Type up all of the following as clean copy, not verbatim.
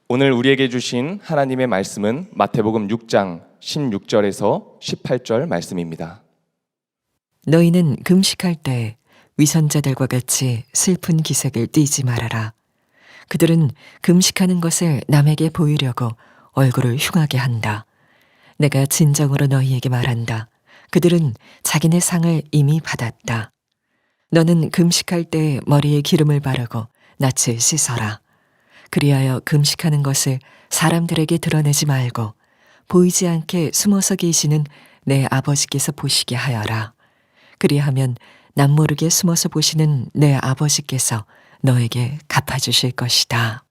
오늘 우리에게 주신 하나님의 말씀은 마태복음 6장 16절에서 18절 말씀입니다. 너희는 금식할 때 위선자들과 같이 슬픈 기색을 띠지 말아라. 그들은 금식하는 것을 남에게 보이려고 얼굴을 흉하게 한다. 내가 진정으로 너희에게 말한다. 그들은 자기네 상을 이미 받았다. 너는 금식할 때 머리에 기름을 바르고 낯을 씻어라. 그리하여 금식하는 것을 사람들에게 드러내지 말고 보이지 않게 숨어서 계시는 내 아버지께서 보시게 하여라. 그리하면 남모르게 숨어서 보시는 내 아버지께서 너에게 갚아주실 것이다.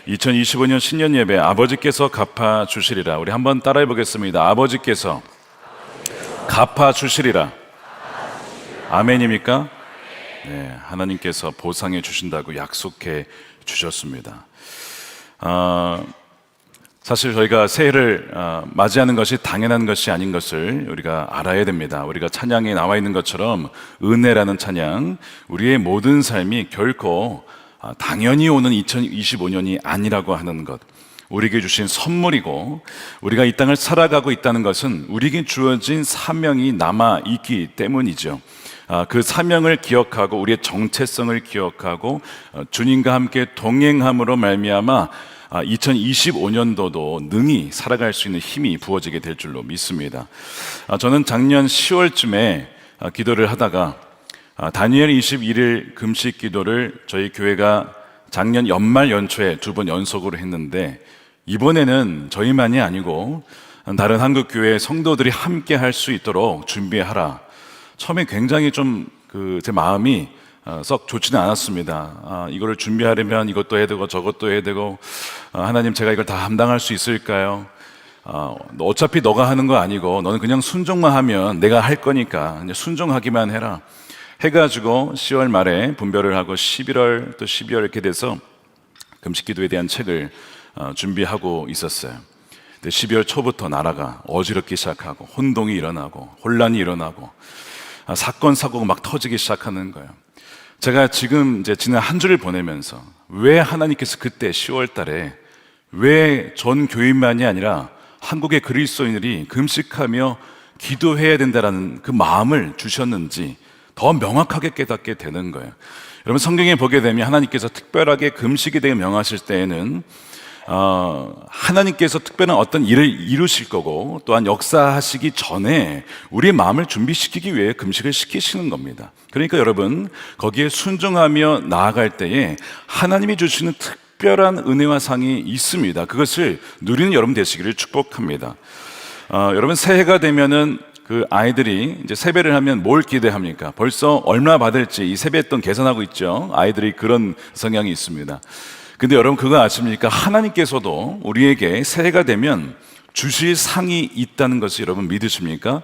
2025년 신년 예배 아버지께서 갚아주시리라. 우리 한번 따라해 보겠습니다. 아버지께서 갚아주시리라. 아멘입니까? 네, 하나님께서 보상해 주신다고 약속해 주셨습니다. 사실 저희가 새해를 맞이하는 것이 당연한 것이 아닌 것을 우리가 알아야 됩니다. 우리가 찬양에 나와 있는 것처럼 은혜라는 찬양, 우리의 모든 삶이 결코 당연히 오는 2025년이 아니라고 하는 것, 우리에게 주신 선물이고, 우리가 이 땅을 살아가고 있다는 것은 우리에게 주어진 사명이 남아 있기 때문이죠. 그 사명을 기억하고 우리의 정체성을 기억하고 주님과 함께 동행함으로 말미암아 2025년도도 능히 살아갈 수 있는 힘이 부어지게 될 줄로 믿습니다. 저는 작년 10월쯤에 기도를 하다가 다니엘 21일 금식 기도를 저희 교회가 작년 연말 연초에 2번 연속으로 했는데, 이번에는 저희만이 아니고 다른 한국 교회 성도들이 함께 할 수 있도록 준비하라. 처음에 굉장히 좀 제 마음이 썩 좋지는 않았습니다. 이거를 준비하려면 이것도 해야 되고 저것도 해야 되고, 하나님 제가 이걸 다 감당할 수 있을까요? 어차피 너가 하는 거 아니고 너는 그냥 순종만 하면 내가 할 거니까 그냥 순종하기만 해라 해가지고 10월 말에 분별을 하고 11월 또 12월 이렇게 돼서 금식기도에 대한 책을 준비하고 있었어요. 근데 12월 초부터 나라가 어지럽기 시작하고 혼동이 일어나고 혼란이 일어나고 사건 사고가 막 터지기 시작하는 거예요. 제가 지금 이제 지난 한 주를 보내면서 왜 하나님께서 그때 10월 달에 왜 전 교인만이 아니라 한국의 그리스도인들이 금식하며 기도해야 된다라는 그 마음을 주셨는지 더 명확하게 깨닫게 되는 거예요. 여러분, 성경에 보게 되면 하나님께서 특별하게 금식에 대해 명하실 때에는 하나님께서 특별한 어떤 일을 이루실 거고, 또한 역사하시기 전에 우리의 마음을 준비시키기 위해 금식을 시키시는 겁니다. 그러니까 여러분, 거기에 순종하며 나아갈 때에 하나님이 주시는 특별한 은혜와 상이 있습니다. 그것을 누리는 여러분 되시기를 축복합니다. 여러분, 새해가 되면은 그 아이들이 이제 세배를 하면 뭘 기대합니까? 벌써 얼마 받을지 이 세뱃돈 계산하고 있죠. 아이들이 그런 성향이 있습니다. 근데 여러분, 그거 아십니까? 하나님께서도 우리에게 새해가 되면 주실 상이 있다는 것을 여러분 믿으십니까?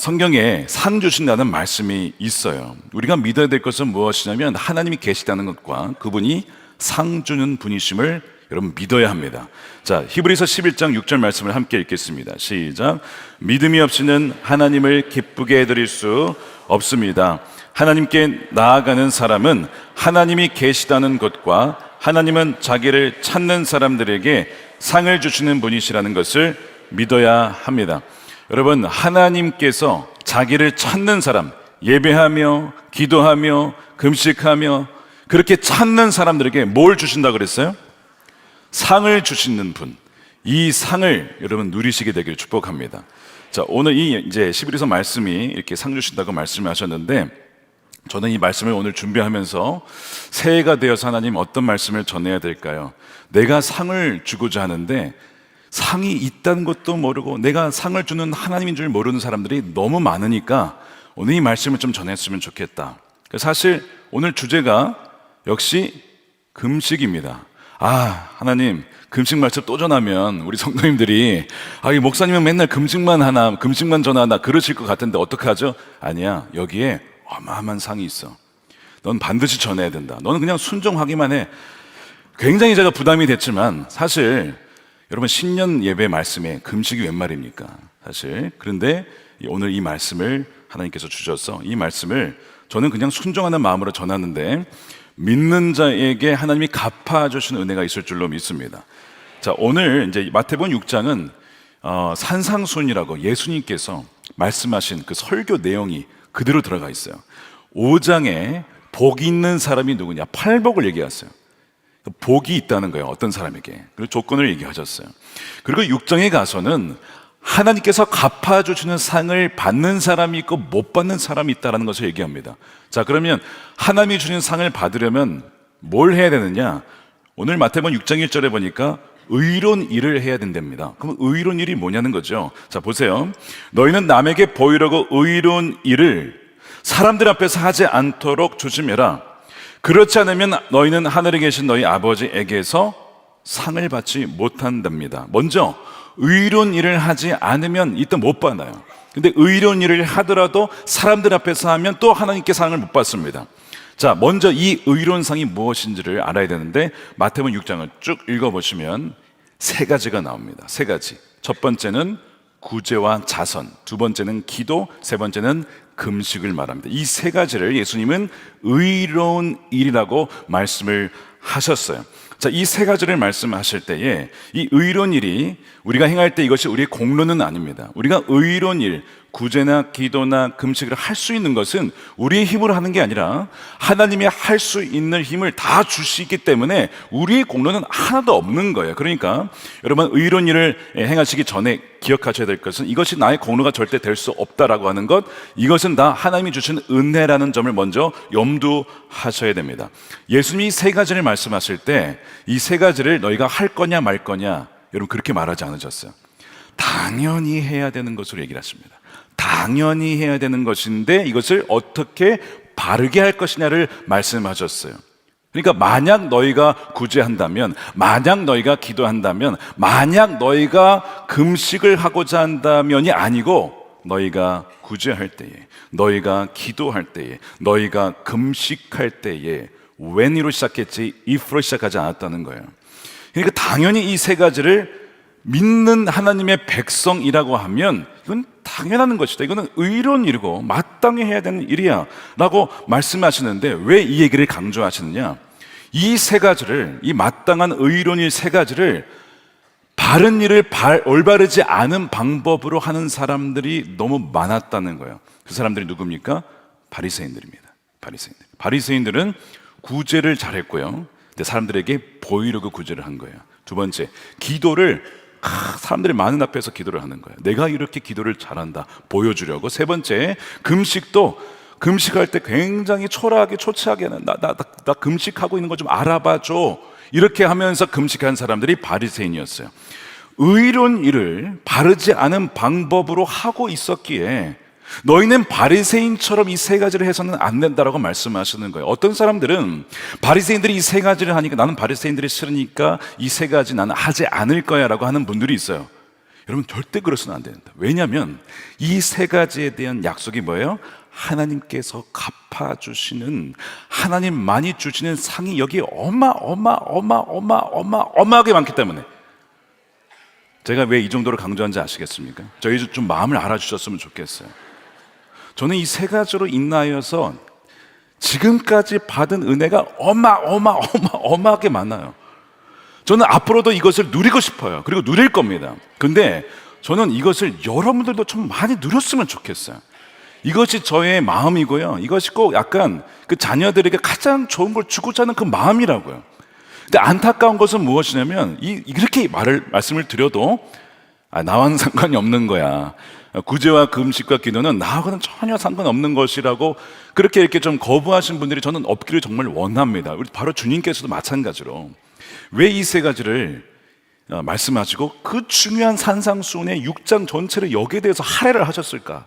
성경에 상 주신다는 말씀이 있어요. 우리가 믿어야 될 것은 무엇이냐면 하나님이 계시다는 것과 그분이 상 주는 분이심을 여러분 믿어야 합니다. 자, 히브리서 11장 6절 말씀을 함께 읽겠습니다. 시작. 믿음이 없이는 하나님을 기쁘게 해드릴 수 없습니다. 하나님께 나아가는 사람은 하나님이 계시다는 것과 하나님은 자기를 찾는 사람들에게 상을 주시는 분이시라는 것을 믿어야 합니다. 여러분, 하나님께서 자기를 찾는 사람, 예배하며 기도하며 금식하며 그렇게 찾는 사람들에게 뭘 주신다고 그랬어요? 상을 주시는 분. 이 상을 여러분 누리시게 되길 축복합니다. 자, 오늘 이제 11에서 말씀이 이렇게 상 주신다고 말씀하셨는데, 저는 이 말씀을 오늘 준비하면서 새해가 되어서 하나님 어떤 말씀을 전해야 될까요? 내가 상을 주고자 하는데 상이 있다는 것도 모르고 내가 상을 주는 하나님인 줄 모르는 사람들이 너무 많으니까 오늘 이 말씀을 좀 전했으면 좋겠다. 사실 오늘 주제가 역시 금식입니다. 하나님, 금식 말씀 또 전하면 우리 성도님들이 이 목사님은 맨날 금식만 하나, 금식만 전하나 그러실 것 같은데 어떡하죠? 아니야, 여기에 어마어마한 상이 있어. 넌 반드시 전해야 된다. 너는 그냥 순종하기만 해. 굉장히 제가 부담이 됐지만 사실 여러분, 신년 예배 말씀에 금식이 웬 말입니까? 사실. 그런데 오늘 이 말씀을 하나님께서 주셔서 이 말씀을 저는 그냥 순종하는 마음으로 전하는데, 믿는 자에게 하나님이 갚아주신 은혜가 있을 줄로 믿습니다. 자, 오늘 이제 마태복음 6장은 산상순이라고 예수님께서 말씀하신 그 설교 내용이 그대로 들어가 있어요. 5장에 복이 있는 사람이 누구냐? 팔복을 얘기했어요. 복이 있다는 거예요. 어떤 사람에게. 그리고 조건을 얘기하셨어요. 그리고 6장에 가서는 하나님께서 갚아주시는 상을 받는 사람이 있고 못 받는 사람이 있다는 것을 얘기합니다. 자, 그러면 하나님이 주신 상을 받으려면 뭘 해야 되느냐? 오늘 마태복음 6장 1절에 보니까 의로운 일을 해야 된답니다. 그럼 의로운 일이 뭐냐는 거죠. 자, 보세요. 너희는 남에게 보이려고 의로운 일을 사람들 앞에서 하지 않도록 조심해라. 그렇지 않으면 너희는 하늘에 계신 너희 아버지에게서 상을 받지 못한답니다. 먼저 의로운 일을 하지 않으면 이때 못 받아요. 근데 의로운 일을 하더라도 사람들 앞에서 하면 또 하나님께 상을 못 받습니다. 자, 먼저 이 의로운 상이 무엇인지를 알아야 되는데 마태복음 6장을 쭉 읽어보시면 세 가지가 나옵니다. 세 가지. 첫 번째는 구제와 자선, 두 번째는 기도, 세 번째는 금식을 말합니다. 이 세 가지를 예수님은 의로운 일이라고 말씀을 하셨어요. 자, 이 세 가지를 말씀하실 때에 이 의로운 일이 우리가 행할 때 이것이 우리의 공로는 아닙니다. 우리가 의로운 일, 구제나 기도나 금식을 할 수 있는 것은 우리의 힘으로 하는 게 아니라 하나님이 할 수 있는 힘을 다 주시기 때문에 우리의 공로는 하나도 없는 거예요. 그러니까 여러분, 의로운 일을 행하시기 전에 기억하셔야 될 것은 이것이 나의 공로가 절대 될 수 없다라고 하는 것, 이것은 다 하나님이 주신 은혜라는 점을 먼저 염두하셔야 됩니다. 예수님이 세 가지를 말씀하실 때 이 세 가지를 너희가 할 거냐 말 거냐, 여러분 그렇게 말하지 않으셨어요. 당연히 해야 되는 것으로 얘기를 하십니다. 당연히 해야 되는 것인데 이것을 어떻게 바르게 할 것이냐를 말씀하셨어요. 그러니까 만약 너희가 구제한다면, 만약 너희가 기도한다면, 만약 너희가 금식을 하고자 한다면이 아니고 너희가 구제할 때에, 너희가 기도할 때에, 너희가 금식할 때에 when으로 시작했지 if로 시작하지 않았다는 거예요. 그러니까 당연히 이 세 가지를 믿는 하나님의 백성이라고 하면 이건 당연한 것이다. 이거는 의로운 일이고 마땅히 해야 되는 일이야 라고 말씀하시는데 왜 이 얘기를 강조하시느냐? 이 세 가지를, 이 마땅한 의로운 일 세 가지를 바른 일을 올바르지 않은 방법으로 하는 사람들이 너무 많았다는 거예요. 그 사람들이 누굽니까? 바리새인들입니다. 바리새인들은 구제를 잘했고요. 근데 사람들에게 보이려고 구제를 한 거예요. 두 번째, 기도를 사람들이 많은 앞에서 기도를 하는 거예요. 내가 이렇게 기도를 잘한다 보여주려고. 세 번째, 금식도 금식할 때 굉장히 초라하게 초췌하게 나 금식하고 있는 거 좀 알아봐줘, 이렇게 하면서 금식한 사람들이 바리새인이었어요. 의로운 일을 바르지 않은 방법으로 하고 있었기에 너희는 바리새인처럼 이 세 가지를 해서는 안 된다라고 말씀하시는 거예요. 어떤 사람들은 바리새인들이 이 세 가지를 하니까 나는 바리새인들이 싫으니까 이 세 가지 나는 하지 않을 거야 라고 하는 분들이 있어요. 여러분, 절대 그러서는 안 된다. 왜냐하면 이 세 가지에 대한 약속이 뭐예요? 하나님께서 갚아주시는, 하나님만이 주시는 상이 여기 어마어마하게 많기 때문에. 제가 왜 이 정도로 강조한지 아시겠습니까? 저희 좀 마음을 알아주셨으면 좋겠어요. 저는 이 세 가지로 인하여서 지금까지 받은 은혜가 어마어마하게 많아요. 저는 앞으로도 이것을 누리고 싶어요. 그리고 누릴 겁니다. 근데 저는 이것을 여러분들도 좀 많이 누렸으면 좋겠어요. 이것이 저의 마음이고요. 이것이 꼭 약간 그 자녀들에게 가장 좋은 걸 주고자 하는 그 마음이라고요. 근데 안타까운 것은 무엇이냐면 이렇게 말씀을 드려도 나와는 상관이 없는 거야. 구제와 금식과 기도는 나하고는 전혀 상관없는 것이라고 그렇게 이렇게 좀 거부하신 분들이 저는 없기를 정말 원합니다. 우리 바로 주님께서도 마찬가지로 왜 이 세 가지를 말씀하시고 그 중요한 산상수훈의 6장 전체를 여기에 대해서 할애를 하셨을까?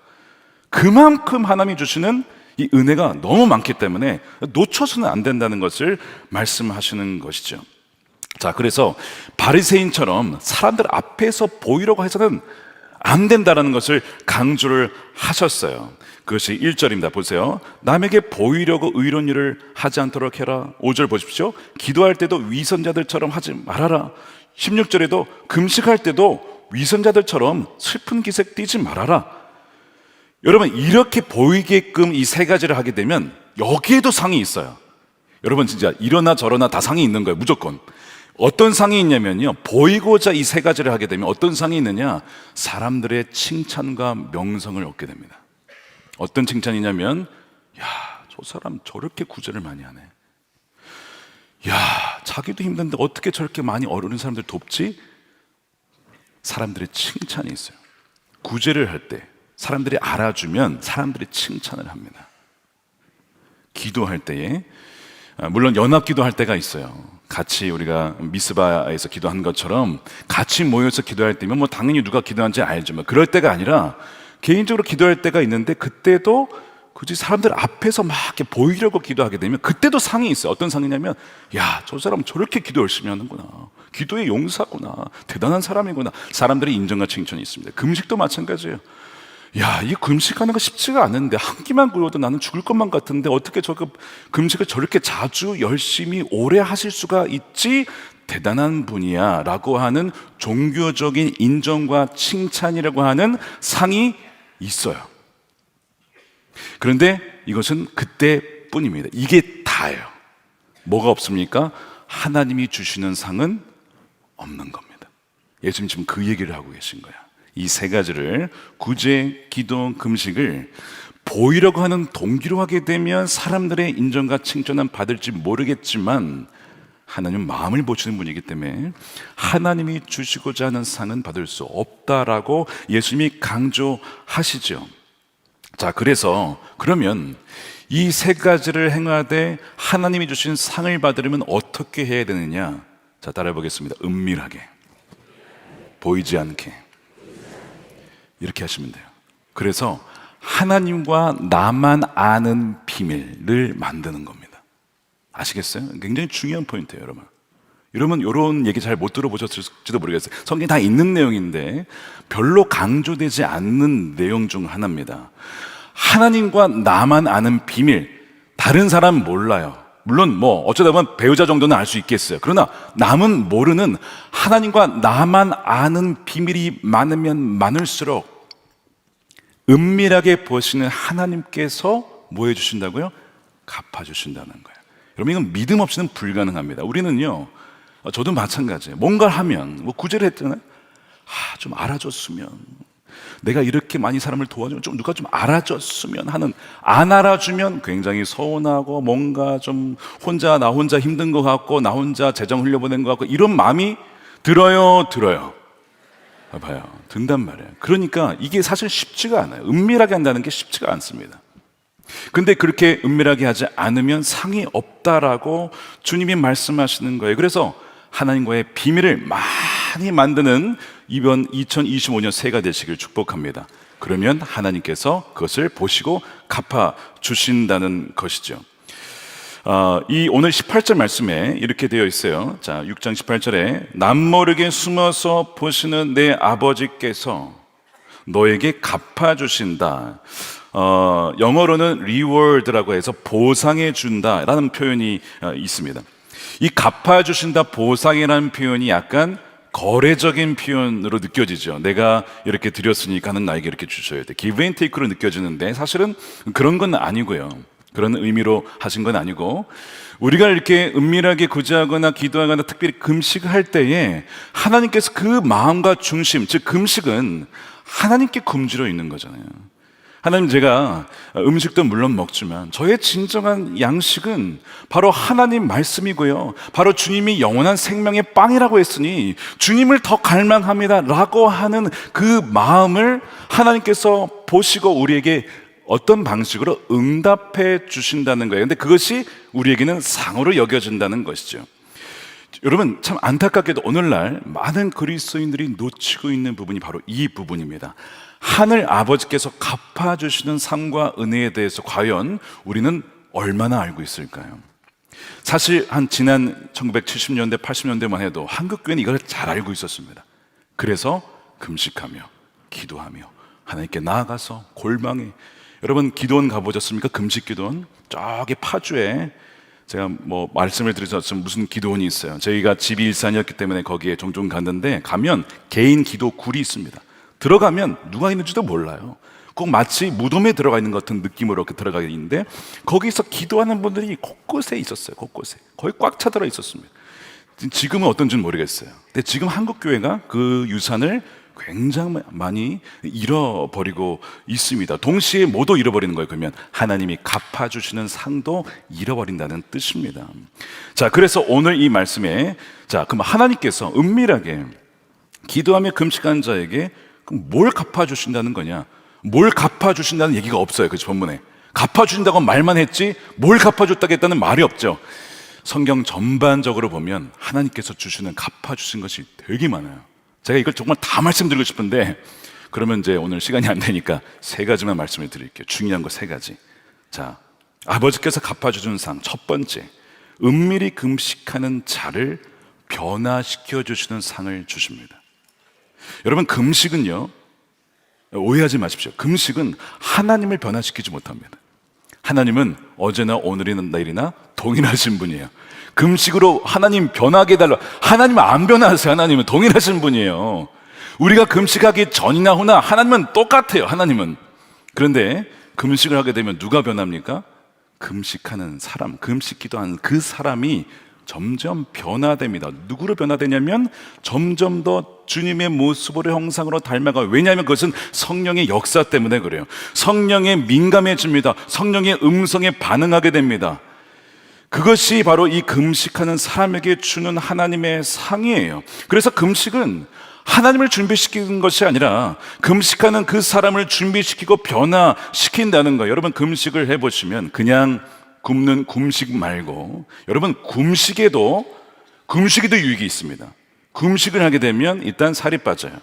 그만큼 하나님이 주시는 이 은혜가 너무 많기 때문에 놓쳐서는 안 된다는 것을 말씀하시는 것이죠. 자, 그래서 바리새인처럼 사람들 앞에서 보이려고 해서는 안 된다는 것을 강조를 하셨어요. 그것이 1절입니다. 보세요. 남에게 보이려고 의로운 일을 하지 않도록 해라. 5절 보십시오. 기도할 때도 위선자들처럼 하지 말아라. 16절에도 금식할 때도 위선자들처럼 슬픈 기색 띠지 말아라. 여러분, 이렇게 보이게끔 이 세 가지를 하게 되면 여기에도 상이 있어요. 여러분 진짜 이러나 저러나 다 상이 있는 거예요. 무조건. 어떤 상이 있냐면요, 보이고자 이 세 가지를 하게 되면 어떤 상이 있느냐, 사람들의 칭찬과 명성을 얻게 됩니다. 어떤 칭찬이냐면, 야, 저 사람 저렇게 구제를 많이 하네. 야, 자기도 힘든데 어떻게 저렇게 많이 어려운 사람들 돕지? 사람들의 칭찬이 있어요. 구제를 할 때 사람들이 알아주면 사람들이 칭찬을 합니다. 기도할 때에, 물론 연합 기도할 때가 있어요. 같이 우리가 미스바에서 기도한 것처럼 같이 모여서 기도할 때면 뭐 당연히 누가 기도하는지 알지만, 그럴 때가 아니라 개인적으로 기도할 때가 있는데, 그때도 굳이 사람들 앞에서 막 이렇게 보이려고 기도하게 되면 그때도 상이 있어요. 어떤 상이냐면, 야, 저 사람 저렇게 기도 열심히 하는구나, 기도의 용사구나, 대단한 사람이구나. 사람들의 인정과 칭찬이 있습니다. 금식도 마찬가지예요. 야, 이 금식하는 거 쉽지가 않은데, 한 끼만 굶어도 나는 죽을 것만 같은데 어떻게 저 금식을 저렇게 자주 열심히 오래 하실 수가 있지? 대단한 분이야 라고 하는 종교적인 인정과 칭찬이라고 하는 상이 있어요. 그런데 이것은 그때뿐입니다. 이게 다예요. 뭐가 없습니까? 하나님이 주시는 상은 없는 겁니다. 예수님 지금 그 얘기를 하고 계신 거야. 이 세 가지를, 구제, 기도, 금식을 보이려고 하는 동기로 하게 되면 사람들의 인정과 칭찬은 받을지 모르겠지만, 하나님은 마음을 보시는 분이기 때문에 하나님이 주시고자 하는 상은 받을 수 없다라고 예수님이 강조하시죠. 자, 그래서 그러면 이 세 가지를 행하되 하나님이 주신 상을 받으려면 어떻게 해야 되느냐? 자, 따라해 보겠습니다. 은밀하게, 보이지 않게, 이렇게 하시면 돼요. 그래서 하나님과 나만 아는 비밀을 만드는 겁니다. 아시겠어요? 굉장히 중요한 포인트예요, 여러분. 여러분 이런 얘기 잘 못 들어보셨을지도 모르겠어요. 성경에 다 있는 내용인데 별로 강조되지 않는 내용 중 하나입니다. 하나님과 나만 아는 비밀, 다른 사람 몰라요. 물론 뭐 어쩌다 보면 배우자 정도는 알 수 있겠어요. 그러나 남은 모르는 하나님과 나만 아는 비밀이 많으면 많을수록 은밀하게 보시는 하나님께서 뭐 해주신다고요? 갚아주신다는 거예요. 여러분, 이건 믿음 없이는 불가능합니다. 우리는요, 저도 마찬가지예요. 뭔가를 하면, 뭐 구제를 했잖아요. 좀 알아줬으면, 내가 이렇게 많이 사람을 도와주면 좀 누가 좀 알아줬으면 하는, 안 알아주면 굉장히 서운하고 뭔가 좀 나 혼자 힘든 것 같고 나 혼자 재정 흘려보낸 것 같고 이런 마음이 들어요. 봐요, 든단 말이에요. 그러니까 이게 사실 쉽지가 않아요. 은밀하게 한다는 게 쉽지가 않습니다. 근데 그렇게 은밀하게 하지 않으면 상이 없다라고 주님이 말씀하시는 거예요. 그래서 하나님과의 비밀을 많이 만드는 이번 2025년 새해가 되시길 축복합니다. 그러면 하나님께서 그것을 보시고 갚아주신다는 것이죠. 이 오늘 18절 말씀에 이렇게 되어 있어요. 자, 6장 18절에 남모르게 숨어서 보시는 내 아버지께서 너에게 갚아주신다. 영어로는 reward라고 해서 보상해 준다라는 표현이 있습니다. 이 갚아주신다, 보상이라는 표현이 약간 거래적인 표현으로 느껴지죠. 내가 이렇게 드렸으니까 는 나에게 이렇게 주셔야 돼. give and take로 느껴지는데 사실은 그런 건 아니고요. 그런 의미로 하신 건 아니고, 우리가 이렇게 은밀하게 구제하거나 기도하거나 특별히 금식할 때에 하나님께서 그 마음과 중심, 즉 금식은 하나님께 굶주려 있는 거잖아요. 하나님, 제가 음식도 물론 먹지만 저의 진정한 양식은 바로 하나님 말씀이고요, 바로 주님이 영원한 생명의 빵이라고 했으니 주님을 더 갈망합니다 라고 하는 그 마음을 하나님께서 보시고 우리에게 어떤 방식으로 응답해 주신다는 거예요. 근데 그것이 우리에게는 상으로 여겨진다는 것이죠. 여러분, 참 안타깝게도 오늘날 많은 그리스도인들이 놓치고 있는 부분이 바로 이 부분입니다. 하늘 아버지께서 갚아주시는 상과 은혜에 대해서 과연 우리는 얼마나 알고 있을까요? 사실 한 지난 1970년대, 80년대만 해도 한국교회는 이걸 잘 알고 있었습니다. 그래서 금식하며 기도하며 하나님께 나아가서 골방에, 여러분 기도원 가보셨습니까? 금식 기도원. 저기 파주에 제가 뭐 말씀을 드렸지만 무슨 기도원이 있어요. 저희가 집이 일산이었기 때문에 거기에 종종 갔는데, 가면 개인 기도굴이 있습니다. 들어가면 누가 있는지도 몰라요. 꼭 마치 무덤에 들어가 있는 것 같은 느낌으로 들어가 있는데 거기서 기도하는 분들이 곳곳에 있었어요. 곳곳에 거의 꽉 차들어 있었습니다. 지금은 어떤지는 모르겠어요. 근데 지금 한국 교회가 그 유산을 굉장히 많이 잃어버리고 있습니다. 동시에 뭐도 잃어버리는 거예요? 그러면 하나님이 갚아주시는 상도 잃어버린다는 뜻입니다. 자, 그래서 오늘 이 말씀에 그럼 하나님께서 은밀하게 기도하며 금식하는 자에게 그럼 뭘 갚아주신다는 거냐? 뭘 갚아주신다는 얘기가 없어요. 그 본문에 갚아주신다고 말만 했지 뭘 갚아줬다겠다는 말이 없죠. 성경 전반적으로 보면 하나님께서 주시는 갚아주신 것이 되게 많아요. 제가 이걸 정말 다 말씀드리고 싶은데 그러면 이제 오늘 시간이 안 되니까 3가지만 말씀을 드릴게요. 중요한 거 3가지. 자, 아버지께서 갚아주신 상 첫 번째, 은밀히 금식하는 자를 변화시켜 주시는 상을 주십니다. 여러분, 금식은요, 오해하지 마십시오. 금식은 하나님을 변화시키지 못합니다. 하나님은 어제나 오늘이나 내일이나 동일하신 분이에요. 금식으로 하나님 변하게 해달라. 하나님은 안 변하세요. 하나님은 동일하신 분이에요. 우리가 금식하기 전이나 후나 하나님은 똑같아요. 하나님은. 그런데 금식을 하게 되면 누가 변합니까? 금식하는 사람, 금식 기도하는 그 사람이 점점 변화됩니다. 누구로 변화되냐면 점점 더 주님의 모습으로 형상으로 닮아가요. 왜냐하면 그것은 성령의 역사 때문에 그래요. 성령에 민감해집니다. 성령의 음성에 반응하게 됩니다. 그것이 바로 이 금식하는 사람에게 주는 하나님의 상이에요. 그래서 금식은 하나님을 준비시키는 것이 아니라 금식하는 그 사람을 준비시키고 변화시킨다는 거예요. 여러분, 금식을 해보시면 그냥 굶는 금식 말고 여러분, 금식에도 유익이 있습니다. 금식을 하게 되면 일단 살이 빠져요.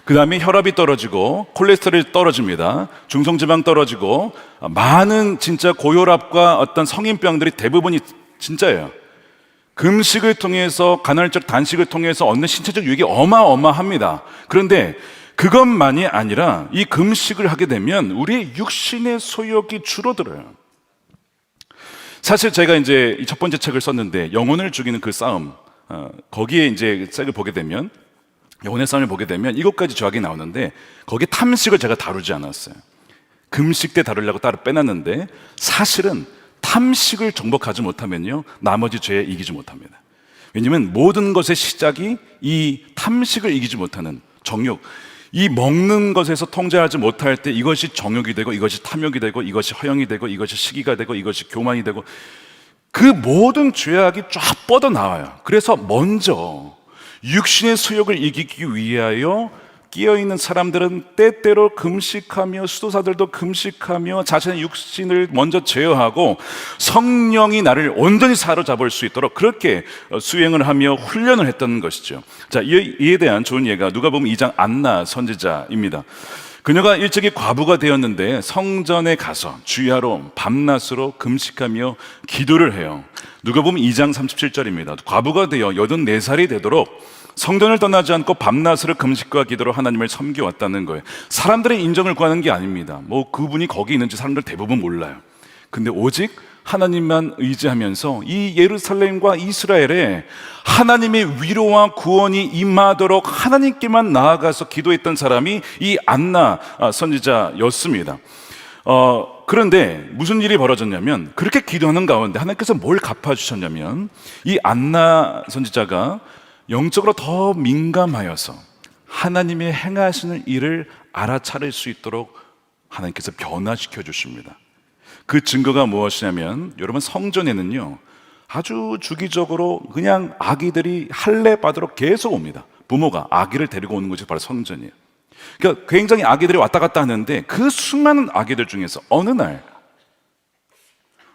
그 다음에 혈압이 떨어지고 콜레스테롤이 떨어집니다. 중성지방 떨어지고 많은 진짜 고혈압과 어떤 성인병들이 대부분이 진짜예요. 금식을 통해서 간헐적 단식을 통해서 얻는 신체적 유익이 어마어마합니다. 그런데 그것만이 아니라 이 금식을 하게 되면 우리의 육신의 소욕이 줄어들어요. 사실 제가 이제 첫 번째 책을 썼는데 영혼을 죽이는 그 싸움, 거기에 이제 책을 보게 되면 영혼의 싸움을 보게 되면 7가지 조약이 나오는데 거기에 탐식을 제가 다루지 않았어요. 금식 때 다루려고 따로 빼놨는데 사실은 탐식을 정복하지 못하면요 나머지 죄에 이기지 못합니다. 왜냐하면 모든 것의 시작이 이 탐식을 이기지 못하는 정욕, 이 먹는 것에서 통제하지 못할 때 이것이 정욕이 되고 이것이 탐욕이 되고 이것이 허영이 되고 이것이 시기가 되고 이것이 교만이 되고 그 모든 죄악이 쫙 뻗어나와요. 그래서 먼저 육신의 수욕을 이기기 위하여 끼어있는 사람들은 때때로 금식하며 수도사들도 금식하며 자신의 육신을 먼저 제어하고 성령이 나를 온전히 사로잡을 수 있도록 그렇게 수행을 하며 훈련을 했던 것이죠. 자, 이에 대한 좋은 예가 누가복음 2장 안나 선지자입니다. 그녀가 일찍이 과부가 되었는데 성전에 가서 주야로 밤낮으로 금식하며 기도를 해요. 누가복음 2장 37절입니다. 과부가 되어 84살이 되도록 성전을 떠나지 않고 밤낮으로 금식과 기도로 하나님을 섬겨왔다는 거예요. 사람들의 인정을 구하는 게 아닙니다. 뭐 그분이 거기 있는지 사람들 대부분 몰라요. 근데 오직 하나님만 의지하면서 이 예루살렘과 이스라엘에 하나님의 위로와 구원이 임하도록 하나님께만 나아가서 기도했던 사람이 이 안나 선지자였습니다. 그런데 무슨 일이 벌어졌냐면 그렇게 기도하는 가운데 하나님께서 뭘 갚아주셨냐면 이 안나 선지자가 영적으로 더 민감하여서 하나님의 행하시는 일을 알아차릴 수 있도록 하나님께서 변화시켜 주십니다. 그 증거가 무엇이냐면 여러분, 성전에는요 아주 주기적으로 그냥 아기들이 할례 받으러 계속 옵니다. 부모가 아기를 데리고 오는 것이 바로 성전이에요. 그러니까 굉장히 아기들이 왔다 갔다 하는데 그 수많은 아기들 중에서 어느 날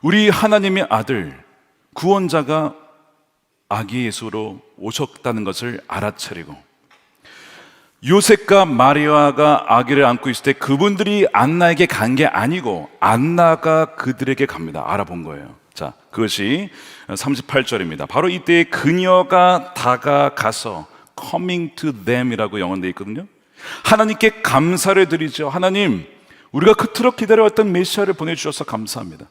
우리 하나님의 아들 구원자가 아기 예수로 오셨다는 것을 알아차리고 요셉과 마리아가 아기를 안고 있을 때 그분들이 안나에게 간 게 아니고 안나가 그들에게 갑니다. 알아본 거예요. 자, 그것이 38절입니다. 바로 이때 그녀가 다가가서 coming to them 이라고 영어되어 있거든요. 하나님께 감사를 드리죠. 하나님, 우리가 그토록 기다려왔던 메시아를 보내주셔서 감사합니다.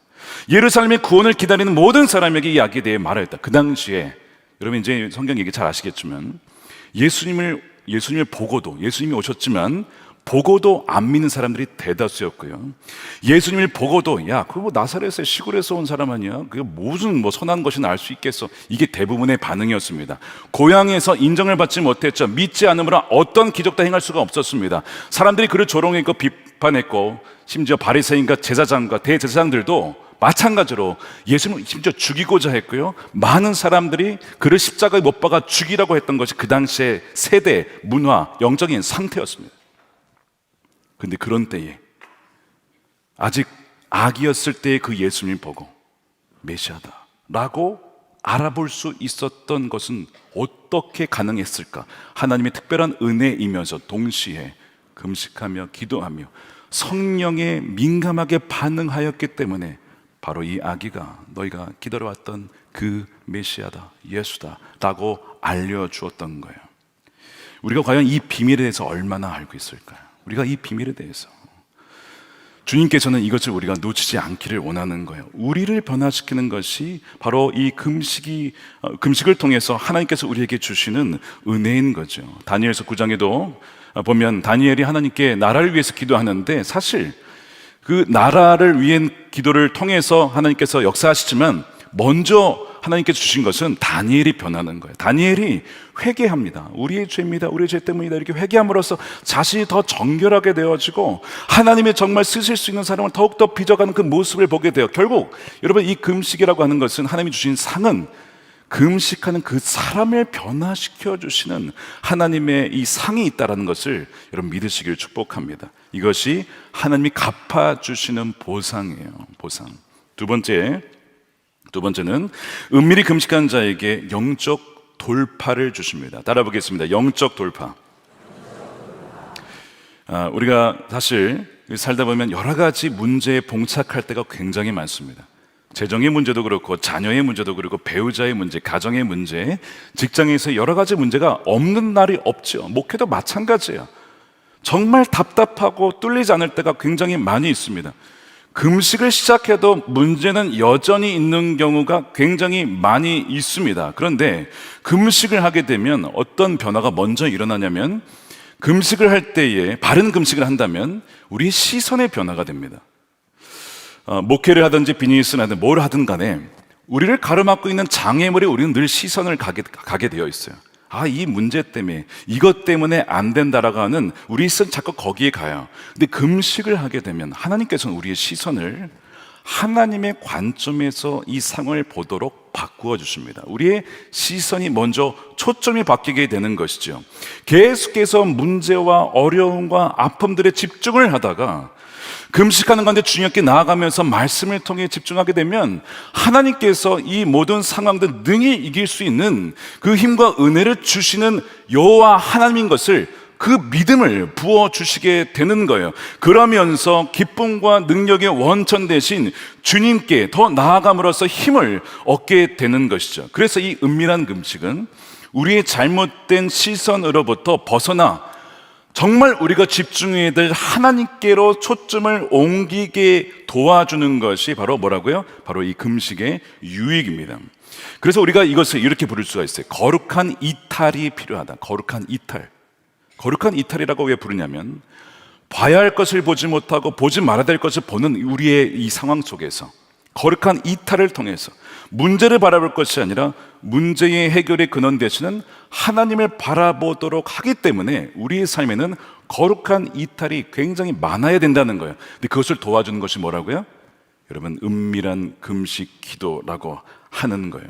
예루살렘의 구원을 기다리는 모든 사람에게 이 아기에 대해 말하였다. 그 당시에 여러분 이제 성경 얘기 잘 아시겠지만 예수님을 보고도 예수님이 오셨지만 보고도 안 믿는 사람들이 대다수였고요. 예수님을 보고도 야, 그거 뭐 나사렛의 시골에서 온 사람 아니야? 그게 무슨 뭐 선한 것이 나을 수 있겠어? 이게 대부분의 반응이었습니다. 고향에서 인정을 받지 못했죠. 믿지 않으므로 어떤 기적도 행할 수가 없었습니다. 사람들이 그를 조롱했고 비판했고, 심지어 바리새인과 제사장과 대제사장들도 마찬가지로 예수님을 심지어 죽이고자 했고요. 많은 사람들이 그를 십자가에 못 박아 죽이라고 했던 것이 그 당시의 세대, 문화, 영적인 상태였습니다. 그런데 그런 때에 아직 아기였을 때의 그 예수님을 보고 메시아다라고 알아볼 수 있었던 것은 어떻게 가능했을까? 하나님의 특별한 은혜이면서 동시에 금식하며 기도하며 성령에 민감하게 반응하였기 때문에 바로 이 아기가 너희가 기다려왔던 그 메시아다, 예수다 라고 알려주었던 거예요. 우리가 과연 이 비밀에 대해서 얼마나 알고 있을까요? 우리가 이 비밀에 대해서 주님께서는 이것을 우리가 놓치지 않기를 원하는 거예요. 우리를 변화시키는 것이 바로 이 금식을 통해서 하나님께서 우리에게 주시는 은혜인 거죠. 다니엘서 9장에도 보면 다니엘이 하나님께 나라를 위해서 기도하는데 사실 그 나라를 위한 기도를 통해서 하나님께서 역사하시지만 먼저 하나님께서 주신 것은 다니엘이 변하는 거예요. 다니엘이 회개합니다. 우리의 죄입니다. 우리의 죄 때문이다. 이렇게 회개함으로써 자신이 더 정결하게 되어지고 하나님의 정말 쓰실 수 있는 사람을 더욱더 빚어가는 그 모습을 보게 돼요. 결국 여러분 이 금식이라고 하는 것은 하나님이 주신 상은 금식하는 그 사람을 변화시켜 주시는 하나님의 이 상이 있다는 것을 여러분 믿으시기를 축복합니다. 이것이 하나님이 갚아주시는 보상이에요. 보상. 두 번째는 은밀히 금식한 자에게 영적 돌파를 주십니다. 따라 보겠습니다. 영적 돌파. 우리가 사실 살다 보면 여러 가지 문제에 봉착할 때가 굉장히 많습니다. 재정의 문제도 그렇고 자녀의 문제도 그렇고 배우자의 문제, 가정의 문제, 직장에서 여러 가지 문제가 없는 날이 없죠. 목회도 마찬가지예요. 정말 답답하고 뚫리지 않을 때가 굉장히 많이 있습니다. 금식을 시작해도 문제는 여전히 있는 경우가 굉장히 많이 있습니다. 그런데 금식을 하게 되면 어떤 변화가 먼저 일어나냐면 금식을 할 때에 바른 금식을 한다면 우리의 시선의 변화가 됩니다. 목회를 하든지 비즈니스를 하든 뭘 하든 간에 우리를 가로막고 있는 장애물에 우리는 늘 시선을 가게 되어 있어요. 이 문제 때문에 이것 때문에 안 된다라고 하는 우리 시선 자꾸 거기에 가요. 근데 금식을 하게 되면 하나님께서는 우리의 시선을 하나님의 관점에서 이 상을 보도록 바꾸어 주십니다. 우리의 시선이 먼저 초점이 바뀌게 되는 것이죠. 계속해서 문제와 어려움과 아픔들에 집중을 하다가 금식하는 가운데 주님께 나아가면서 말씀을 통해 집중하게 되면 하나님께서 이 모든 상황들 능히 이길 수 있는 그 힘과 은혜를 주시는 여호와 하나님인 것을 그 믿음을 부어주시게 되는 거예요. 그러면서 기쁨과 능력의 원천 대신 주님께 더 나아감으로써 힘을 얻게 되는 것이죠. 그래서 이 은밀한 금식은 우리의 잘못된 시선으로부터 벗어나 정말 우리가 집중해야 될 하나님께로 초점을 옮기게 도와주는 것이 바로 뭐라고요? 바로 이 금식의 유익입니다. 그래서 우리가 이것을 이렇게 부를 수가 있어요. 거룩한 이탈이 필요하다. 거룩한 이탈. 거룩한 이탈이라고 왜 부르냐면 봐야 할 것을 보지 못하고 보지 말아야 될 것을 보는 우리의 이 상황 속에서 거룩한 이탈을 통해서 문제를 바라볼 것이 아니라 문제의 해결의 근원 되시는 하나님을 바라보도록 하기 때문에 우리의 삶에는 거룩한 이탈이 굉장히 많아야 된다는 거예요. 근데 그것을 도와주는 것이 뭐라고요? 여러분, 은밀한 금식 기도라고 하는 거예요.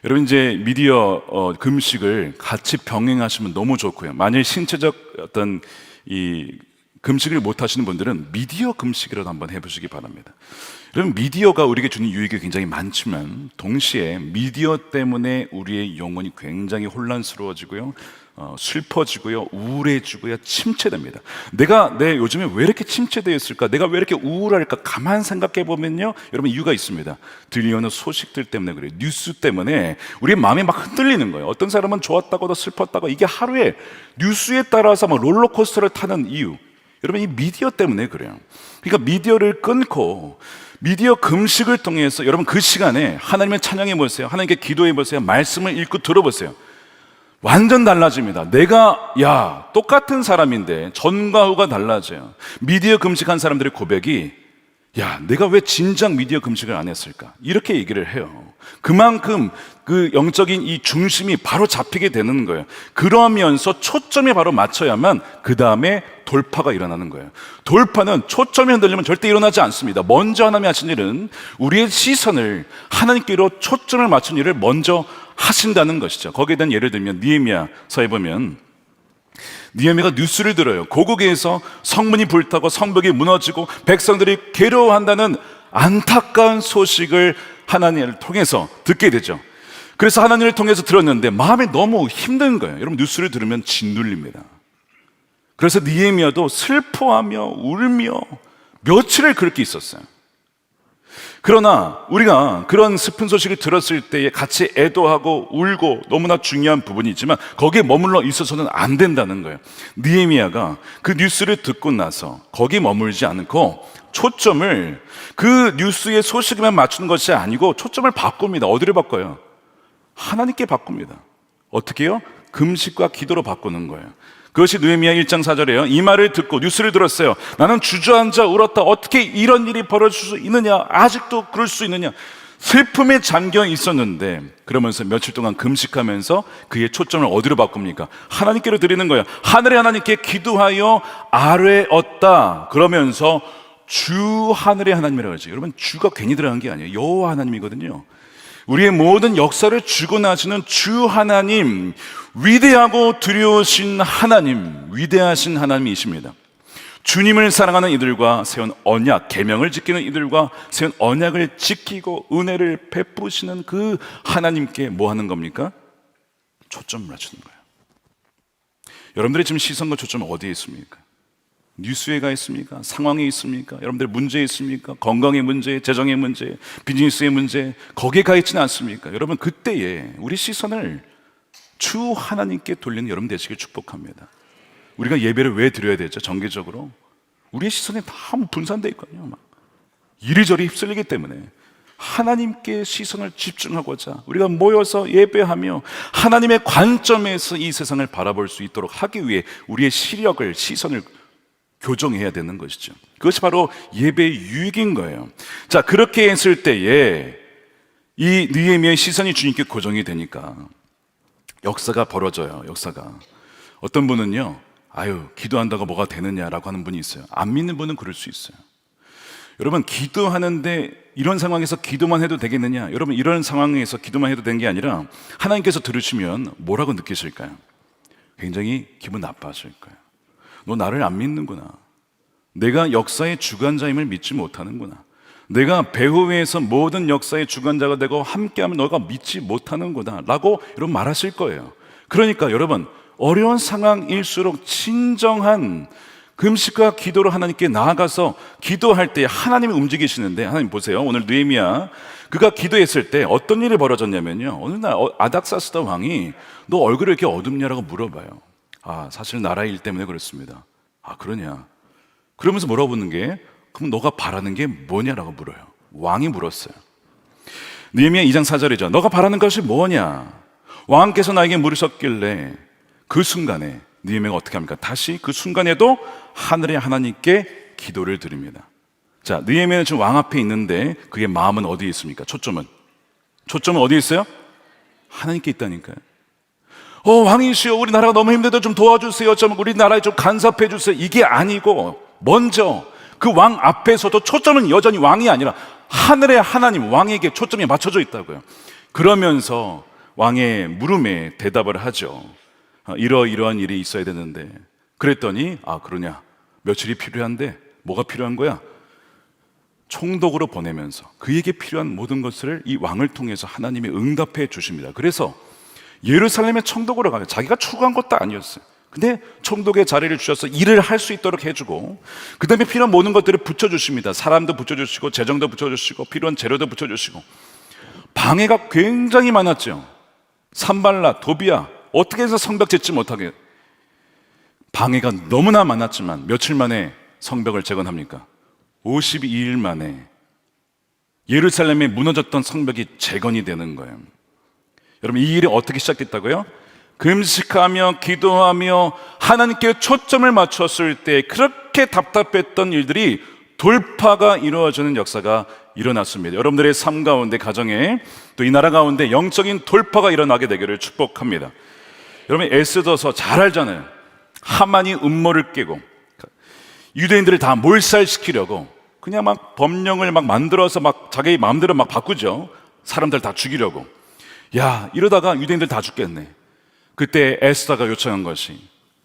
여러분, 이제 미디어 금식을 같이 병행하시면 너무 좋고요. 만일 신체적 어떤 이 금식을 못 하시는 분들은 미디어 금식이라도 한번 해보시기 바랍니다. 여러분, 미디어가 우리에게 주는 유익이 굉장히 많지만 동시에 미디어 때문에 우리의 영혼이 굉장히 혼란스러워지고요, 슬퍼지고요, 우울해지고요, 침체됩니다. 내가 요즘에 왜 이렇게 침체되어 있을까? 내가 왜 이렇게 우울할까? 가만 생각해 보면요, 여러분, 이유가 있습니다. 들려오는 소식들 때문에 그래요. 뉴스 때문에 우리의 마음이 막 흔들리는 거예요. 어떤 사람은 좋았다고도 슬펐다고, 이게 하루에 뉴스에 따라서 막 롤러코스터를 타는 이유, 여러분, 이 미디어 때문에 그래요. 그러니까 미디어를 끊고 미디어 금식을 통해서 여러분 그 시간에 하나님의 찬양해 보세요. 하나님께 기도해 보세요. 말씀을 읽고 들어보세요. 완전 달라집니다. 똑같은 사람인데 전과 후가 달라져요. 미디어 금식한 사람들의 고백이 내가 왜 진작 미디어 금식을 안 했을까? 이렇게 얘기를 해요. 그만큼 그 영적인 이 중심이 바로 잡히게 되는 거예요. 그러면서 초점이 바로 맞춰야만 그 다음에 돌파가 일어나는 거예요. 돌파는 초점이 흔들리면 절대 일어나지 않습니다. 먼저 하나님이 하신 일은 우리의 시선을 하나님께로 초점을 맞춘 일을 먼저 하신다는 것이죠. 거기에 대한 예를 들면 느헤미야서에 보면 느헤미야가 뉴스를 들어요. 고국에서 성문이 불타고 성벽이 무너지고 백성들이 괴로워한다는 안타까운 소식을 하나님을 통해서 듣게 되죠. 그래서 하나님을 통해서 들었는데 마음이 너무 힘든 거예요. 여러분 뉴스를 들으면 짓눌립니다. 그래서 느헤미야도 슬퍼하며 울며 며칠을 그렇게 있었어요. 그러나 우리가 그런 슬픈 소식을 들었을 때에 같이 애도하고 울고 너무나 중요한 부분이지만 거기에 머물러 있어서는 안 된다는 거예요. 느헤미야가 그 뉴스를 듣고 나서 거기 머물지 않고 초점을 그 뉴스의 소식에만 맞추는 것이 아니고 초점을 바꿉니다. 어디를 바꿔요? 하나님께 바꿉니다. 어떻게요? 금식과 기도로 바꾸는 거예요. 그것이 느헤미야 1장 4절이에요. 이 말을 듣고 뉴스를 들었어요. 나는 주저앉아 울었다. 어떻게 이런 일이 벌어질 수 있느냐? 아직도 그럴 수 있느냐? 슬픔에 잠겨 있었는데 그러면서 며칠 동안 금식하면서 그의 초점을 어디로 바꿉니까? 하나님께로 드리는 거예요. 하늘의 하나님께 기도하여 아뢰었다. 그러면서 주 하늘의 하나님이라고 하죠. 여러분 주가 괜히 들어간 게 아니에요. 여호와 하나님이거든요. 우리의 모든 역사를 주고 나시는 주 하나님, 위대하고 두려우신 하나님, 위대하신 하나님이십니다. 주님을 사랑하는 이들과 세운 언약, 계명을 지키는 이들과 세운 언약을 지키고 은혜를 베푸시는 그 하나님께 뭐 하는 겁니까? 초점을 맞추는 거예요. 여러분들의 지금 시선과 초점은 어디에 있습니까? 뉴스에 가 있습니까? 상황에 있습니까? 여러분들 문제에 있습니까? 건강의 문제, 재정의 문제, 비즈니스의 문제, 거기에 가 있지는 않습니까? 여러분 그때에 우리 시선을 주 하나님께 돌리는 여러분 되시길 축복합니다. 우리가 예배를 왜 드려야 되죠? 정기적으로 우리의 시선이 다 분산되어 있거든요. 막 이리저리 휩쓸리기 때문에 하나님께 시선을 집중하고자 우리가 모여서 예배하며 하나님의 관점에서 이 세상을 바라볼 수 있도록 하기 위해 우리의 시력을, 시선을 교정해야 되는 것이죠. 그것이 바로 예배의 유익인 거예요. 자, 그렇게 했을 때에 이 느헤미야의 시선이 주님께 고정이 되니까 역사가 벌어져요. 역사가. 어떤 분은요, 기도한다고 뭐가 되느냐라고 하는 분이 있어요. 안 믿는 분은 그럴 수 있어요. 여러분 기도하는데 이런 상황에서 기도만 해도 되겠느냐? 여러분 이런 상황에서 기도만 해도 되는 게 아니라 하나님께서 들으시면 뭐라고 느끼실까요? 굉장히 기분 나빠하실 거예요. 너 나를 안 믿는구나. 내가 역사의 주관자임을 믿지 못하는구나. 내가 배후에서 모든 역사의 주관자가 되고 함께하면 너가 믿지 못하는구나 라고 여러분 말하실 거예요. 그러니까 여러분 어려운 상황일수록 진정한 금식과 기도로 하나님께 나아가서 기도할 때 하나님이 움직이시는데, 하나님 보세요. 오늘 느헤미야 그가 기도했을 때 어떤 일이 벌어졌냐면요, 어느 날 아닥사스다 왕이 너 얼굴이 이렇게 어둡냐라고 물어봐요. 사실 나라 일 때문에 그렇습니다. 그러냐? 그러면서 물어보는 게, 그럼 너가 바라는 게 뭐냐라고 물어요. 왕이 물었어요. 느헤미야 2장 4절이죠. 너가 바라는 것이 뭐냐? 왕께서 나에게 물으셨길래 그 순간에 느헤미야가 어떻게 합니까? 다시 그 순간에도 하늘의 하나님께 기도를 드립니다. 자, 느헤미야는 지금 왕 앞에 있는데 그의 마음은 어디에 있습니까? 초점은 어디에 있어요? 하나님께 있다니까요. 왕이시여, 우리 나라가 너무 힘들다, 좀 도와주세요. 좀 우리 나라에 좀 간섭해 주세요. 이게 아니고 먼저 그 왕 앞에서도 초점은 여전히 왕이 아니라 하늘의 하나님, 왕에게 초점이 맞춰져 있다고요. 그러면서 왕의 물음에 대답을 하죠. 이러이러한 일이 있어야 되는데. 그랬더니 그러냐, 며칠이 필요한데 뭐가 필요한 거야? 총독으로 보내면서 그에게 필요한 모든 것을 이 왕을 통해서 하나님이 응답해 주십니다. 그래서 예루살렘의 총독으로 가요. 자기가 추구한 것도 아니었어요. 근데 총독의 자리를 주셔서 일을 할 수 있도록 해주고, 그 다음에 필요한 모든 것들을 붙여주십니다. 사람도 붙여주시고 재정도 붙여주시고 필요한 재료도 붙여주시고. 방해가 굉장히 많았죠. 산발라, 도비야, 어떻게 해서 성벽 짓지 못하게. 방해가 너무나 많았지만 며칠 만에 성벽을 재건합니까? 52일 만에 예루살렘에 무너졌던 성벽이 재건이 되는 거예요. 여러분, 이 일이 어떻게 시작됐다고요? 금식하며 기도하며 하나님께 초점을 맞췄을 때 그렇게 답답했던 일들이 돌파가 이루어지는 역사가 일어났습니다. 여러분들의 삶 가운데, 가정에, 또 이 나라 가운데 영적인 돌파가 일어나게 되기를 축복합니다. 여러분, 에스더서 잘 알잖아요. 하만이 음모를 깨고 유대인들을 다 몰살시키려고 그냥 막 법령을 막 만들어서 막 자기 마음대로 막 바꾸죠. 사람들 다 죽이려고. 야, 이러다가 유대인들 다 죽겠네. 그때 에스더가 요청한 것이,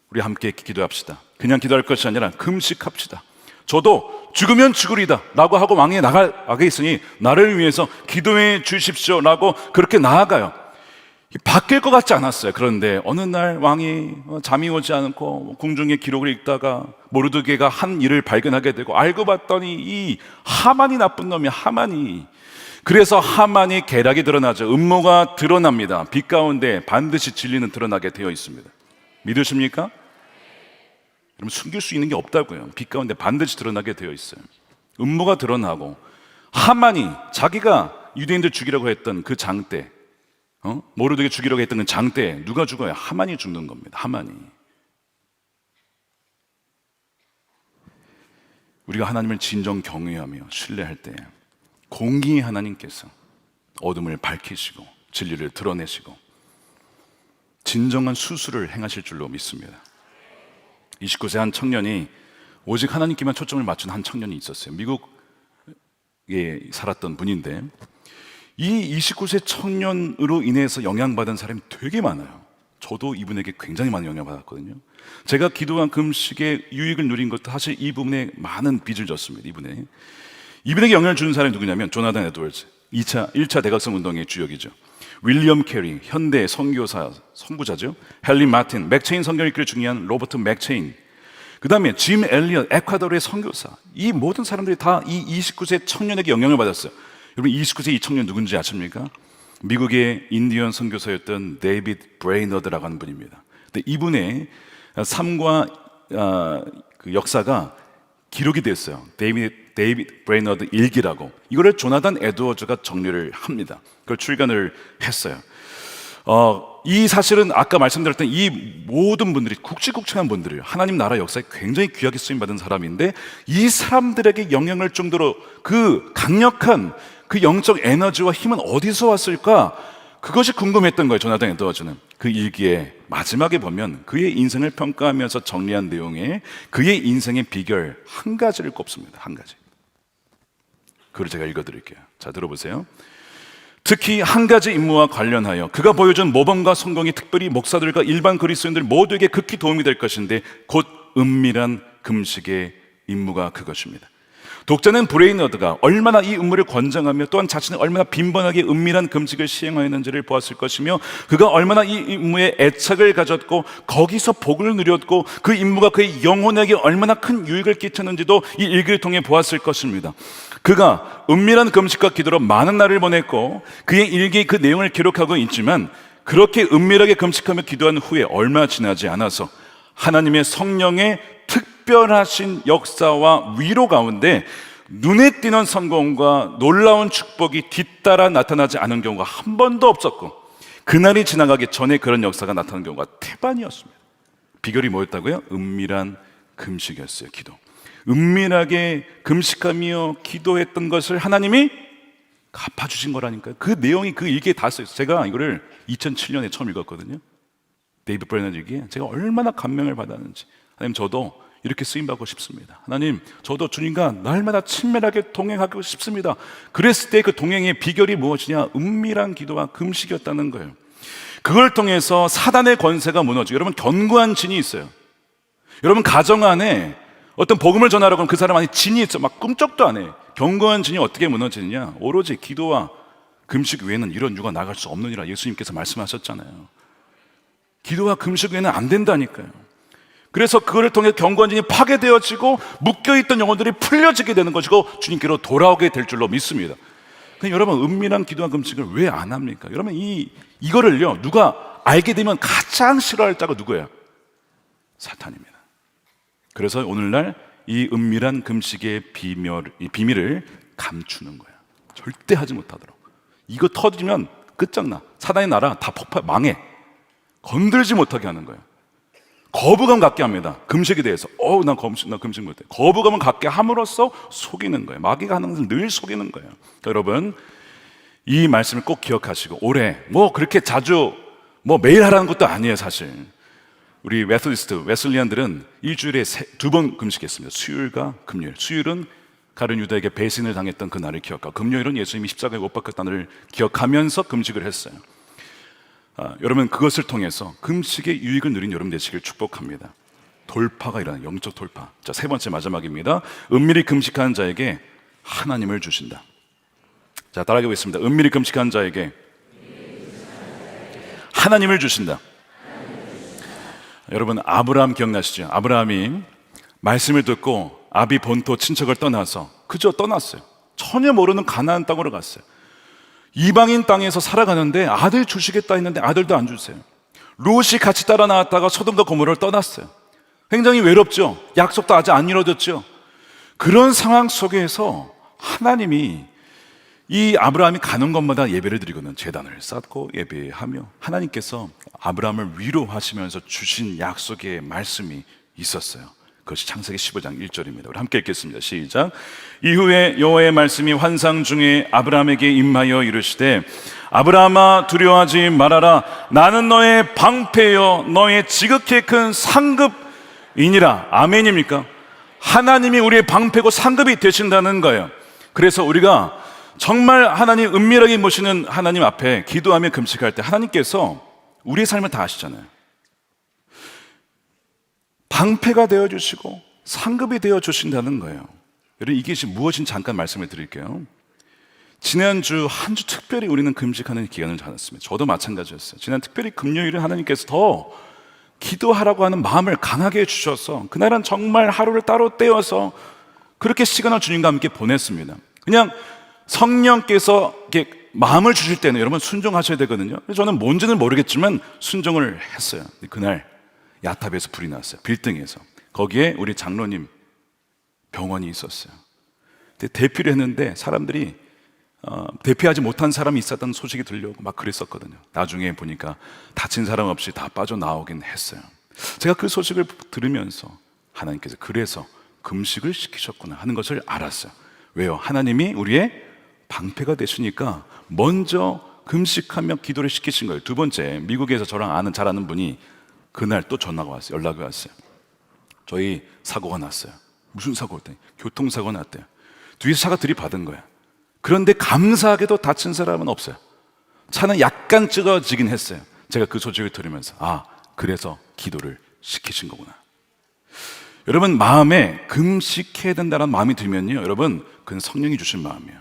우리 함께 기도합시다. 그냥 기도할 것이 아니라 금식합시다. 저도 죽으면 죽으리다 라고 하고 왕에 나가게 있으니 나를 위해서 기도해 주십시오 라고 그렇게 나아가요. 바뀔 것 같지 않았어요. 그런데 어느 날 왕이 잠이 오지 않고 궁중의 기록을 읽다가 모르드게가 한 일을 발견하게 되고, 알고 봤더니 이 하만이, 나쁜 놈이 하만이, 그래서 하만이 계략이 드러나죠. 음모가 드러납니다. 빛 가운데 반드시 진리는 드러나게 되어 있습니다. 믿으십니까? 여러분, 숨길 수 있는 게 없다고요. 빛 가운데 반드시 드러나게 되어 있어요. 음모가 드러나고, 하만이 자기가 유대인들 죽이려고 했던 그 장대, 모르드게 죽이려고 했던 그 장대, 누가 죽어요? 하만이 죽는 겁니다. 하만이. 우리가 하나님을 진정 경외하며 신뢰할 때 공의의 하나님께서 어둠을 밝히시고 진리를 드러내시고 진정한 수술을 행하실 줄로 믿습니다. 29세 한 청년이, 오직 하나님께만 초점을 맞춘 한 청년이 있었어요. 미국에 살았던 분인데, 이 29세 청년으로 인해서 영향받은 사람이 되게 많아요. 저도 이분에게 굉장히 많은 영향을 받았거든요. 제가 기도한 금식의 유익을 누린 것도 사실 이 부분에 많은 빚을 졌습니다. 이분에게 영향을 주는 사람이 누구냐면 조나단 에드워즈, 1차 대각성 운동의 주역이죠. 윌리엄 캐리, 현대 선교사, 선구자죠. 헨리 마틴, 맥체인 성경 읽기를 중요한 로버트 맥체인, 그 다음에 짐 엘리엇, 에콰도르의 선교사, 이 모든 사람들이 다 이 29세 청년에게 영향을 받았어요. 여러분, 29세 이 청년 누군지 아십니까? 미국의 인디언 선교사였던 데이비드 브레이너드라고 하는 분입니다. 근데 이분의 삶과 그 역사가 기록이 됐어요. 데이비드 브레이너드 일기라고. 이거를 조나단 에드워즈가 정리를 합니다. 그걸 출간을 했어요. 이 사실은 아까 말씀드렸던 이 모든 분들이 굵직굵직한 분들이에요. 하나님 나라 역사에 굉장히 귀하게 쓰임받은 사람인데, 이 사람들에게 영향을 정도로 그 강력한 그 영적 에너지와 힘은 어디서 왔을까? 그것이 궁금했던 거예요. 조나단 에드워즈는 그 일기의 마지막에 보면 그의 인생을 평가하면서 정리한 내용에 그의 인생의 비결 한 가지를 꼽습니다. 한 가지. 그걸 제가 읽어드릴게요. 자, 들어보세요. 특히 한 가지 임무와 관련하여 그가 보여준 모범과 성공이 특별히 목사들과 일반 그리스도인들 모두에게 극히 도움이 될 것인데, 곧 은밀한 금식의 임무가 그것입니다. 독자는 브레이너드가 얼마나 이 임무를 권장하며 또한 자신이 얼마나 빈번하게 은밀한 금식을 시행하였는지를 보았을 것이며, 그가 얼마나 이 임무에 애착을 가졌고 거기서 복을 누렸고 그 임무가 그의 영혼에게 얼마나 큰 유익을 끼쳤는지도 이 일기를 통해 보았을 것입니다. 그가 은밀한 금식과 기도로 많은 날을 보냈고 그의 일기에 그 내용을 기록하고 있지만, 그렇게 은밀하게 금식하며 기도한 후에 얼마 지나지 않아서 하나님의 성령의 특별하신 역사와 위로 가운데 눈에 띄는 성공과 놀라운 축복이 뒤따라 나타나지 않은 경우가 한 번도 없었고, 그날이 지나가기 전에 그런 역사가 나타난 경우가 태반이었습니다. 비결이 뭐였다고요? 은밀한 금식이었어요. 기도. 은밀하게 금식하며 기도했던 것을 하나님이 갚아주신 거라니까요. 그 내용이 그 일기에 다 써있어요. 제가 이거를 2007년에 처음 읽었거든요. 데이비드 브레이너드 일기에 제가 얼마나 감명을 받았는지. 하나님, 저도 이렇게 쓰임받고 싶습니다. 하나님, 저도 주님과 날마다 친밀하게 동행하고 싶습니다. 그랬을 때 그 동행의 비결이 무엇이냐? 은밀한 기도와 금식이었다는 거예요. 그걸 통해서 사단의 권세가 무너지고, 여러분, 견고한 진이 있어요. 여러분, 가정 안에 어떤 복음을 전하려고 하면 그 사람 안에 진이 있어. 막 꿈쩍도 안 해. 견고한 진이 어떻게 무너지느냐? 오로지 기도와 금식 외에는 이런 유가 나갈 수 없느니라 예수님께서 말씀하셨잖아요. 기도와 금식 외에는 안 된다니까요. 그래서 그거를 통해 견고한 진이 파괴되어지고 묶여있던 영혼들이 풀려지게 되는 것이고 주님께로 돌아오게 될 줄로 믿습니다. 근데 여러분, 은밀한 기도와 금식을 왜 안 합니까? 여러분, 이거를요, 누가 알게 되면 가장 싫어할 자가 누구예요? 사탄입니다. 그래서 오늘날 이 은밀한 금식의 비밀을 감추는 거야. 절대 하지 못하도록. 이거 터지면 끝장나. 사단의 나라 다 망해. 건들지 못하게 하는 거예요. 거부감 갖게 합니다. 금식에 대해서. 나 금식 못해. 거부감을 갖게 함으로써 속이는 거예요. 마귀가 하는 것은 늘 속이는 거예요. 여러분, 이 말씀을 꼭 기억하시고 올해 그렇게 자주 매일 하라는 것도 아니에요. 사실 우리 웨슬리안들은 일주일에 2번 금식했습니다. 수요일과 금요일. 수요일은 가룟 유다에게 배신을 당했던 그 날을 기억하고, 금요일은 예수님이 십자가에 못 박혔다는 날을 기억하면서 금식을 했어요. 여러분, 그것을 통해서 금식의 유익을 누린 여러분 되시길 축복합니다. 돌파가 일어나는 영적 돌파. 자, 세 번째 마지막입니다. 은밀히 금식하는 자에게 하나님을 주신다. 자, 따라하게 보겠습니다. 은밀히 금식하는 자에게 하나님을 주신다. 여러분, 아브라함 기억나시죠? 아브라함이 말씀을 듣고 아비 본토 친척을 떠나서 그저 떠났어요. 전혀 모르는 가나안 땅으로 갔어요. 이방인 땅에서 살아가는데 아들 주시겠다 했는데 아들도 안 주세요. 롯이 같이 따라 나왔다가 소돔과 고모라를 떠났어요. 굉장히 외롭죠. 약속도 아직 안 이루어졌죠. 그런 상황 속에서 하나님이 이 아브라함이 가는 곳마다 예배를 드리고는 제단을 쌓고 예배하며 하나님께서 아브라함을 위로하시면서 주신 약속의 말씀이 있었어요. 그것이 창세기 15장 1절입니다. 우리 함께 읽겠습니다. 시작. 이후에 여호와의 말씀이 환상 중에 아브라함에게 임하여 이르시되 아브라함아 두려워하지 말아라. 나는 너의 방패여 너의 지극히 큰 상급이니라. 아멘입니까? 하나님이 우리의 방패고 상급이 되신다는 거예요. 그래서 우리가 정말 하나님 은밀하게 모시는 하나님 앞에 기도하며 금식할 때 하나님께서 우리의 삶을 다 아시잖아요. 방패가 되어주시고 상급이 되어주신다는 거예요. 여러분, 이게 무엇인지 잠깐 말씀을 드릴게요. 지난주 한 주 특별히 우리는 금식하는 기간을 가졌습니다. 저도 마찬가지였어요. 지난 특별히 금요일에 하나님께서 더 기도하라고 하는 마음을 강하게 해주셔서 그날은 정말 하루를 따로 떼어서 그렇게 시간을 주님과 함께 보냈습니다. 그냥 성령께서 이렇게 마음을 주실 때는 여러분 순종하셔야 되거든요. 그래서 저는 뭔지는 모르겠지만 순종을 했어요. 그날 야탑에서 불이 났어요. 빌딩에서. 거기에 우리 장로님 병원이 있었어요. 대피를 했는데 사람들이 대피하지 못한 사람이 있었다는 소식이 들려오고 막 그랬었거든요. 나중에 보니까 다친 사람 없이 다 빠져나오긴 했어요. 제가 그 소식을 들으면서 하나님께서 그래서 금식을 시키셨구나 하는 것을 알았어요. 왜요? 하나님이 우리의 방패가 되시니까 먼저 금식하며 기도를 시키신 거예요. 두 번째, 미국에서 저랑 잘 아는 분이 그날 또 전화가 왔어요. 연락이 왔어요. 저희 사고가 났어요. 무슨 사고였더니 교통사고가 났대요. 뒤에서 차가 들이받은 거야. 그런데 감사하게도 다친 사람은 없어요. 차는 약간 찌그러지긴 했어요. 제가 그 소식을 들으면서 그래서 기도를 시키신 거구나. 여러분, 마음에 금식해야 된다는 마음이 들면요, 여러분, 그건 성령이 주신 마음이에요.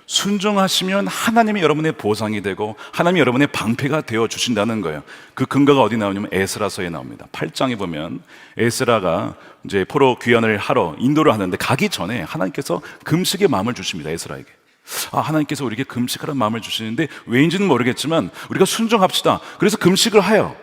순종하시면 하나님이 여러분의 보상이 되고 하나님이 여러분의 방패가 되어 주신다는 거예요. 그 근거가 어디 나오냐면 에스라서에 나옵니다. 8장에 보면 에스라가 이제 포로 귀환을 하러 인도를 하는데 가기 전에 하나님께서 금식의 마음을 주십니다. 에스라에게. 하나님께서 우리에게 금식하라는 마음을 주시는데 왜인지는 모르겠지만 우리가 순종합시다. 그래서 금식을 해요.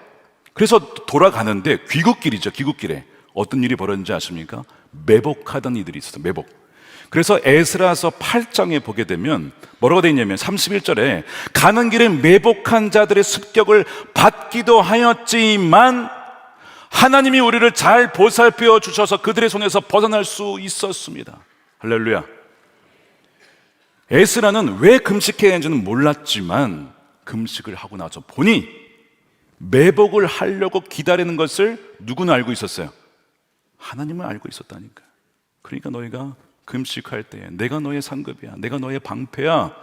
그래서 돌아가는데 귀국길이죠. 귀국길에 어떤 일이 벌어졌는지 아십니까? 매복하던 이들이 있었어요. 매복. 그래서 에스라서 8장에 보게 되면 뭐라고 되어 있냐면 31절에 가는 길에 매복한 자들의 습격을 받기도 하였지만 하나님이 우리를 잘 보살펴 주셔서 그들의 손에서 벗어날 수 있었습니다. 할렐루야. 에스라는 왜 금식해야 하는지는 몰랐지만 금식을 하고 나서 보니 매복을 하려고 기다리는 것을 누구는 알고 있었어요? 하나님은 알고 있었다니까. 그러니까 너희가 금식할 때 내가 너의 상급이야, 내가 너의 방패야,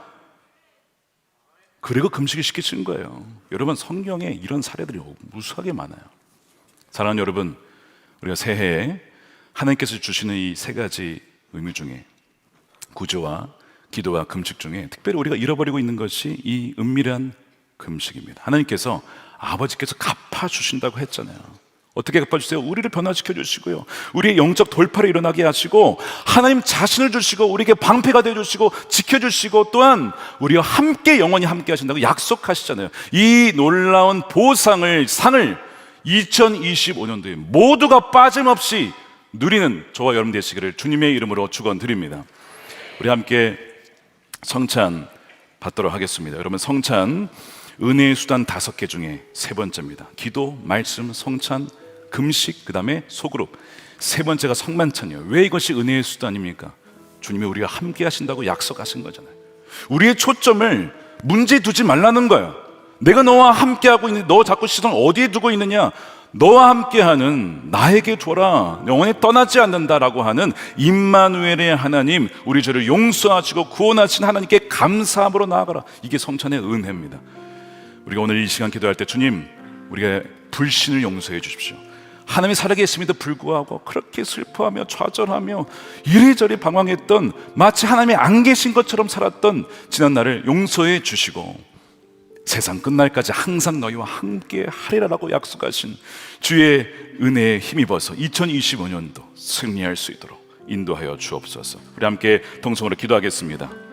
그리고 금식을 시키신 거예요. 여러분, 성경에 이런 사례들이 무수하게 많아요. 사랑하는 여러분, 우리가 새해에 하나님께서 주시는 이 세 가지 의미 중에 구조와 기도와 금식 중에 특별히 우리가 잃어버리고 있는 것이 이 은밀한 금식입니다. 하나님께서 아버지께서 갚아주신다고 했잖아요. 어떻게 갚아주세요? 우리를 변화시켜 주시고요, 우리의 영적 돌파를 일어나게 하시고 하나님 자신을 주시고 우리에게 방패가 되어주시고 지켜주시고 또한 우리와 함께 영원히 함께 하신다고 약속하시잖아요. 이 놀라운 상을 2025년도에 모두가 빠짐없이 누리는 저와 여러분 되시기를 주님의 이름으로 축원드립니다. 우리 함께 성찬 받도록 하겠습니다. 여러분, 성찬 은혜의 수단 5개 중에 세 번째입니다. 기도, 말씀, 성찬, 금식, 그 다음에 소그룹. 세 번째가 성만찬이에요. 왜 이것이 은혜의 수단입니까? 주님이 우리가 함께 하신다고 약속하신 거잖아요. 우리의 초점을 문제에 두지 말라는 거예요. 내가 너와 함께 하고 있는데 너 자꾸 시선 어디에 두고 있느냐? 너와 함께하는 나에게 줘라, 영원히 떠나지 않는다라고 하는 임마누엘의 하나님, 우리 죄를 용서하시고 구원하신 하나님께 감사함으로 나아가라. 이게 성찬의 은혜입니다. 우리가 오늘 이 시간 기도할 때 주님, 우리가 불신을 용서해 주십시오. 하나님이 살아계심에도 불구하고 그렇게 슬퍼하며 좌절하며 이리저리 방황했던, 마치 하나님이 안 계신 것처럼 살았던 지난 날을 용서해 주시고 세상 끝날까지 항상 너희와 함께 하리라라고 약속하신 주의 은혜에 힘입어서 2025년도 승리할 수 있도록 인도하여 주옵소서. 우리 함께 동성으로 기도하겠습니다.